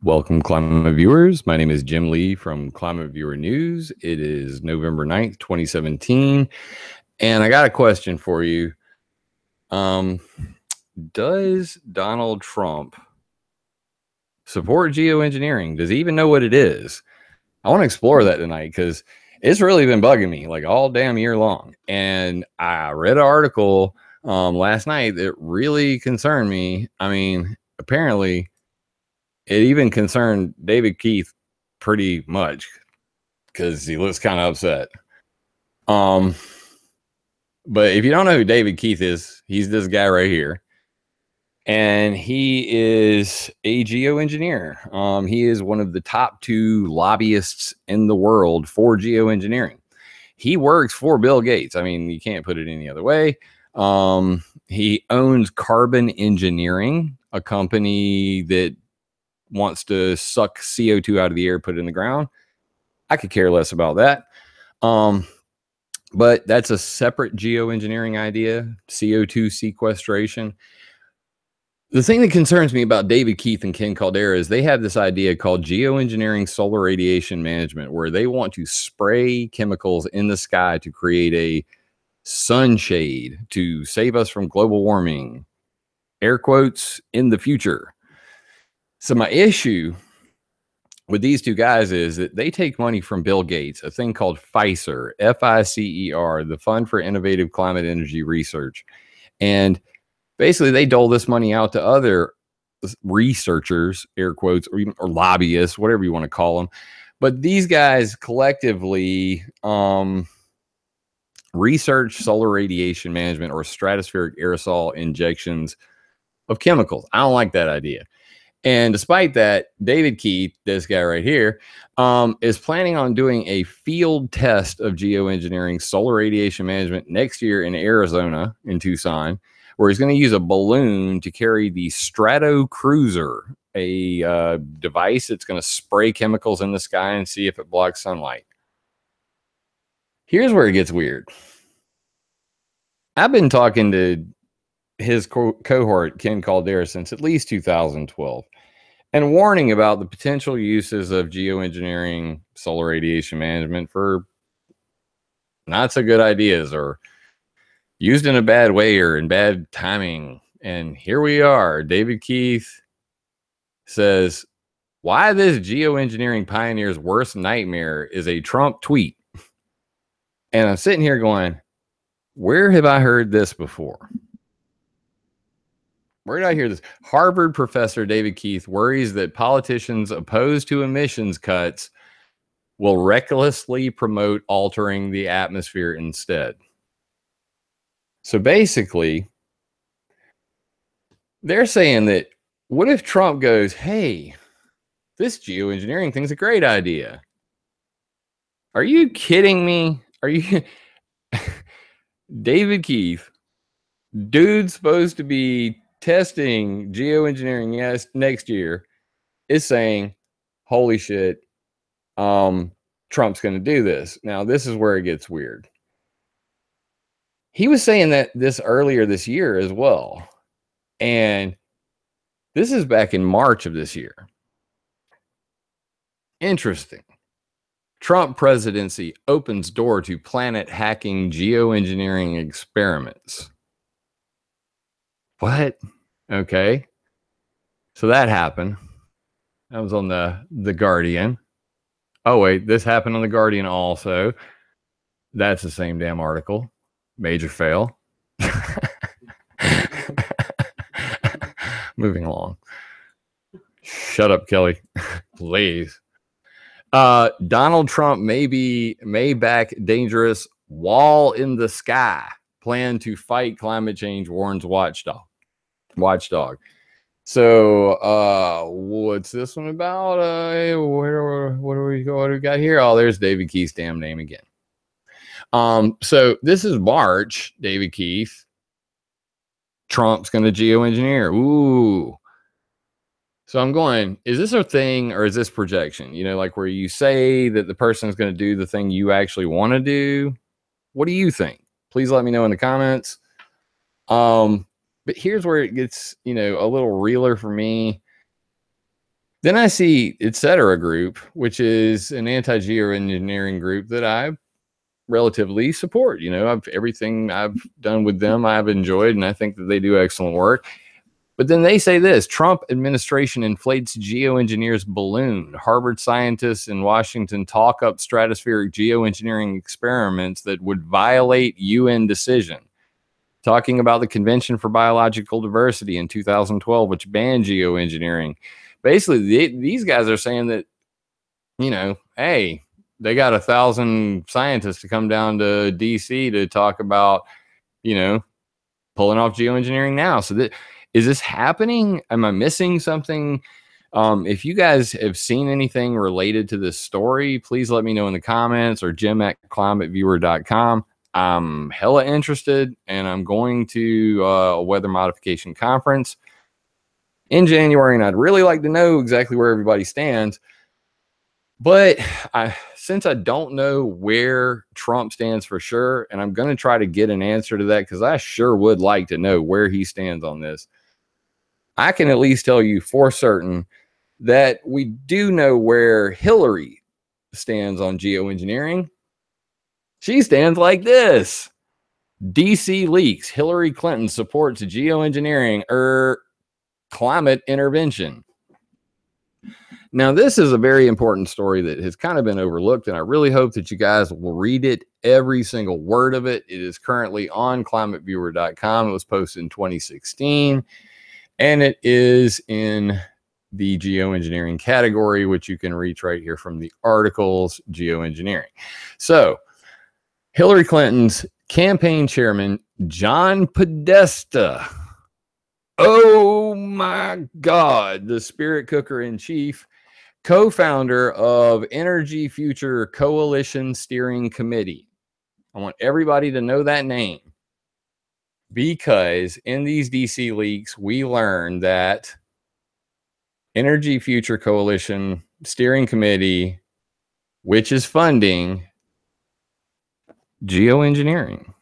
Welcome, Climate Viewers. My name is Jim Lee from ClimateViewer News. It is November 9th, 2017. And I got a question for you. Does Donald Trump support geoengineering? Does he even know what it is? I want to explore that tonight because it's really been bugging me like all damn year long. And I read an article last night that really concerned me. I mean, apparently it even concerned David Keith pretty much because he looks kind of upset. But if you don't know who David Keith is, he's this guy right here. And he is a geoengineer. He is one of the top 2 lobbyists in the world for geoengineering. He works for Bill Gates. I mean, you can't put it any other way. He owns Carbon Engineering, a company that wants to suck CO2 out of the air, put it in the ground. I could care less about that. But that's a separate geoengineering idea, CO2 sequestration. The thing that concerns me about David Keith and Ken Caldera is they have this idea called geoengineering solar radiation management, where they want to spray chemicals in the sky to create a sunshade to save us from global warming, air quotes, in the future. So my issue with these 2 guys is that they take money from Bill Gates, a thing called FICER, F-I-C-E-R, the Fund for Innovative Climate Energy Research. And basically they dole this money out to other researchers, air quotes, or lobbyists, whatever you want to call them. But these guys collectively research solar radiation management or stratospheric aerosol injections of chemicals. I don't like that idea. And despite that, David Keith, this guy right here, is planning on doing a field test of geoengineering solar radiation management next year in Arizona, in Tucson, where he's going to use a balloon to carry the Strato Cruiser, a device that's going to spray chemicals in the sky and see if it blocks sunlight. Here's where it gets weird. I've been talking to his cohort, Ken Caldera, since at least 2012, and warning about the potential uses of geoengineering solar radiation management for not so good ideas or used in a bad way or in bad timing. And here we are. David Keith says, why this geoengineering pioneer's worst nightmare is a Trump tweet. And I'm sitting here going, where have I heard this before? Where did I hear this? Harvard professor David Keith worries that politicians opposed to emissions cuts will recklessly promote altering the atmosphere instead. So basically, they're saying that what if Trump goes, hey, this geoengineering thing's a great idea. Are you kidding me? Are you David Keith, dude's supposed to be testing geoengineering next year, is saying, holy shit, Trump's going to do this. Now, this is where it gets weird. He was saying that this earlier this year as well. And this is back in March of this year. Interesting. Trump presidency opens door to planet hacking geoengineering experiments. What? Okay. So that happened. That was on the Guardian. Oh, wait, this happened on the Guardian also. That's the same damn article. Major fail. Moving along. Shut up, Kelly. Please. Donald Trump may back dangerous wall in the sky plan to fight climate change, warns Watchdog. So what's this one about? What do we got here? Oh, there's David Keith's damn name again. So this is March, David Keith. Trump's going to geoengineer. Ooh. So I'm going, is this a thing or is this projection? You know, like where you say that the person is going to do the thing you actually want to do. What do you think? Please let me know in the comments. But here's where it gets, you know, a little realer for me. Then I see Etc. Group, which is an anti-geoengineering group that I relatively support. You know, everything I've done with them, I've enjoyed, and I think that they do excellent work. But then they say this: Trump administration inflates geoengineers balloon. Harvard scientists in Washington talk up stratospheric geoengineering experiments that would violate UN decision. Talking about the Convention for Biological Diversity in 2012, which banned geoengineering. Basically, these guys are saying that, you know, hey, they got 1,000 scientists to come down to DC to talk about, you know, pulling off geoengineering now. So is this happening? Am I missing something? If you guys have seen anything related to this story, please let me know in the comments, or jim@climateviewer.com. I'm hella interested, and I'm going to a weather modification conference in January, and I'd really like to know exactly where everybody stands. But since I don't know where Trump stands for sure, and I'm going to try to get an answer to that, because I sure would like to know where he stands on this, I can at least tell you for certain that we do know where Hillary stands on geoengineering. She stands like this: DC leaks, Hillary Clinton supports geoengineering climate intervention. Now, this is a very important story that has kind of been overlooked, and I really hope that you guys will read it, every single word of it. It is currently on climateviewer.com. It was posted in 2016, and it is in the geoengineering category, which you can reach right here from the articles, geoengineering. So, Hillary Clinton's campaign chairman, John Podesta. Oh my God, the spirit cooker in chief, co-founder of Energy Future Coalition Steering Committee. I want everybody to know that name, because in these DC leaks, we learned that Energy Future Coalition Steering Committee, which is funding geoengineering.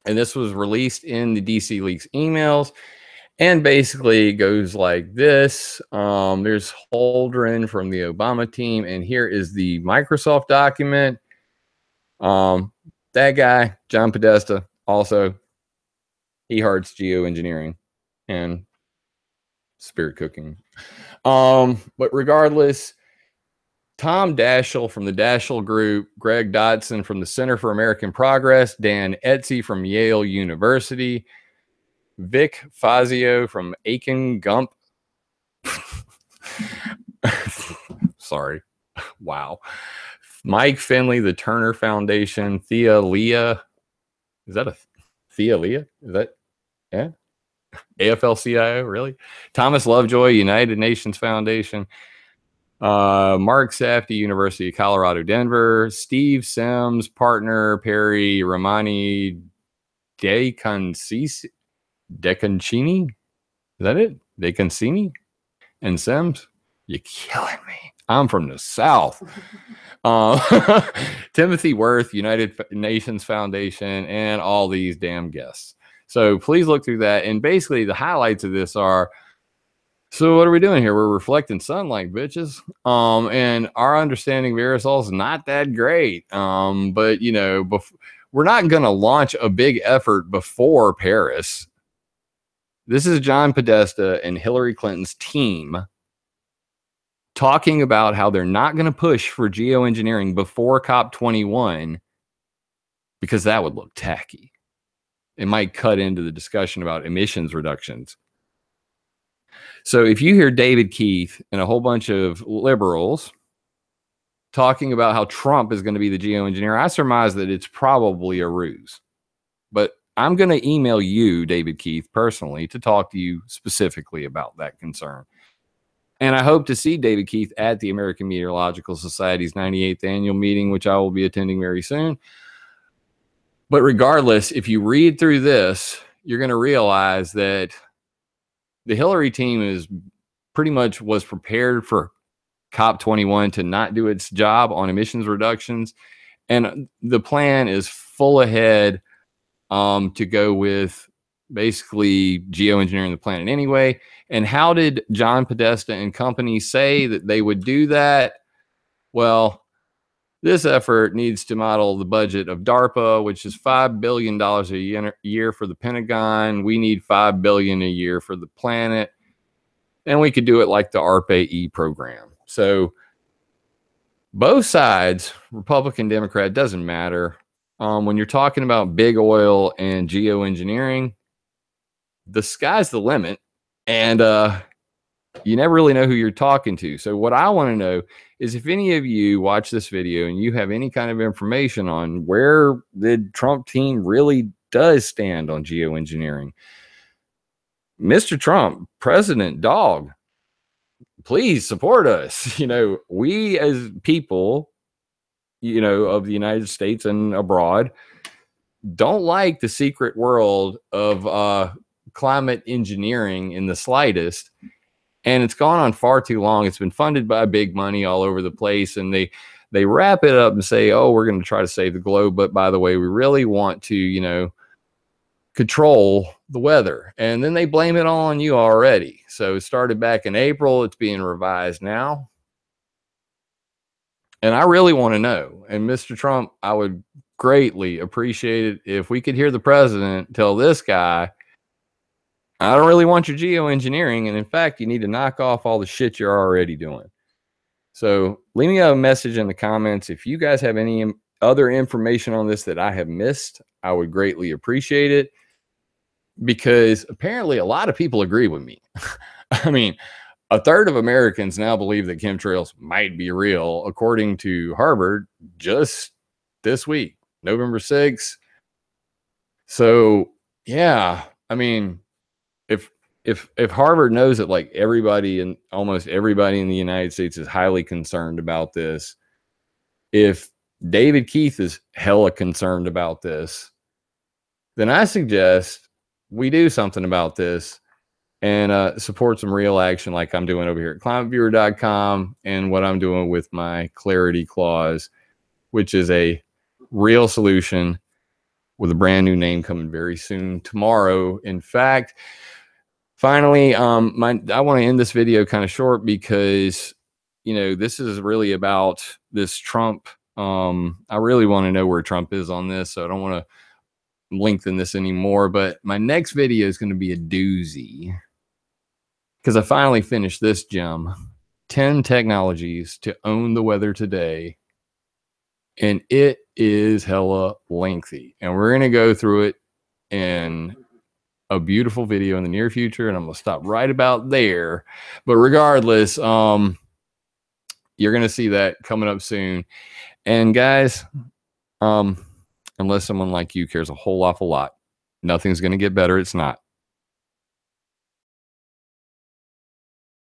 And this was released in the DC Leaks emails, and basically goes like this. There's Holdren from the Obama team, and here is the Microsoft document. That guy, John Podesta, also, he hearts geoengineering and spirit cooking. But regardless, Tom Daschle from the Daschle Group, Greg Dodson from the Center for American Progress, Dan Etzy from Yale University, Vic Fazio from Aiken Gump. Sorry. Wow. Mike Finley, the Turner Foundation, Thea Leah. Is that a Thea Leah? Is that, yeah? AFL-CIO, really? Thomas Lovejoy, United Nations Foundation. Mark Safdie, University of Colorado, Denver. Steve Sims, partner, Perry Romani DeConcini. Is that it? DeConcini and Sims? You're killing me. I'm from the South. Timothy Worth, United Nations Foundation, and all these damn guests. So please look through that. And basically the highlights of this are, so what are we doing here? We're reflecting sunlight, bitches. And our understanding of aerosols is not that great. But, you know, we're not going to launch a big effort before Paris. This is John Podesta and Hillary Clinton's team talking about how they're not going to push for geoengineering before COP21, because that would look tacky. It might cut into the discussion about emissions reductions. So if you hear David Keith and a whole bunch of liberals talking about how Trump is going to be the geoengineer, I surmise that it's probably a ruse. But I'm going to email you, David Keith, personally to talk to you specifically about that concern. And I hope to see David Keith at the American Meteorological Society's 98th annual meeting, which I will be attending very soon. But regardless, if you read through this, you're going to realize that the Hillary team is pretty much was prepared for COP21 to not do its job on emissions reductions. And the plan is full ahead to go with basically geoengineering the planet anyway. And how did John Podesta and company say that they would do that? Well, this effort needs to model the budget of DARPA, which is $5 billion a year for the Pentagon. We need $5 billion a year for the planet. And we could do it like the ARPA-E program. So both sides, Republican, Democrat, doesn't matter. When you're talking about big oil and geoengineering, the sky's the limit. And you never really know who you're talking to. So what I want to know is if any of you watch this video and you have any kind of information on where the Trump team really does stand on geoengineering. Mr. Trump, President Dog, please support us. We as people, of the United States and abroad don't like the secret world of climate engineering in the slightest. And it's gone on far too long. It's been funded by big money all over the place. And they wrap it up and say, oh, we're going to try to save the globe. But by the way, we really want to, control the weather. And then they blame it all on you already. So it started back in April. It's being revised now. And I really want to know. And Mr. Trump, I would greatly appreciate it if we could hear the president tell this guy, I don't really want your geoengineering. And in fact, you need to knock off all the shit you're already doing. So leave me a message in the comments. If you guys have any other information on this that I have missed, I would greatly appreciate it, because apparently a lot of people agree with me. I mean, a third of Americans now believe that chemtrails might be real, according to Harvard just this week, November 6th. So yeah, I mean, if Harvard knows that like everybody and almost everybody in the United States is highly concerned about this, if David Keith is hella concerned about this, then I suggest we do something about this and support some real action like I'm doing over here at ClimateViewer.com and what I'm doing with my Clarity Clause, which is a real solution with a brand new name coming very soon tomorrow. In fact, finally, I want to end this video kind of short because, this is really about this Trump. I really want to know where Trump is on this, so I don't want to lengthen this anymore. But my next video is going to be a doozy because I finally finished this gem, 10 technologies to own the weather today. And it is hella lengthy. And we're going to go through it in a beautiful video in the near future, and I'm gonna stop right about there. But regardless, you're gonna see that coming up soon. And guys, unless someone like you cares a whole awful lot, nothing's gonna get better. It's not.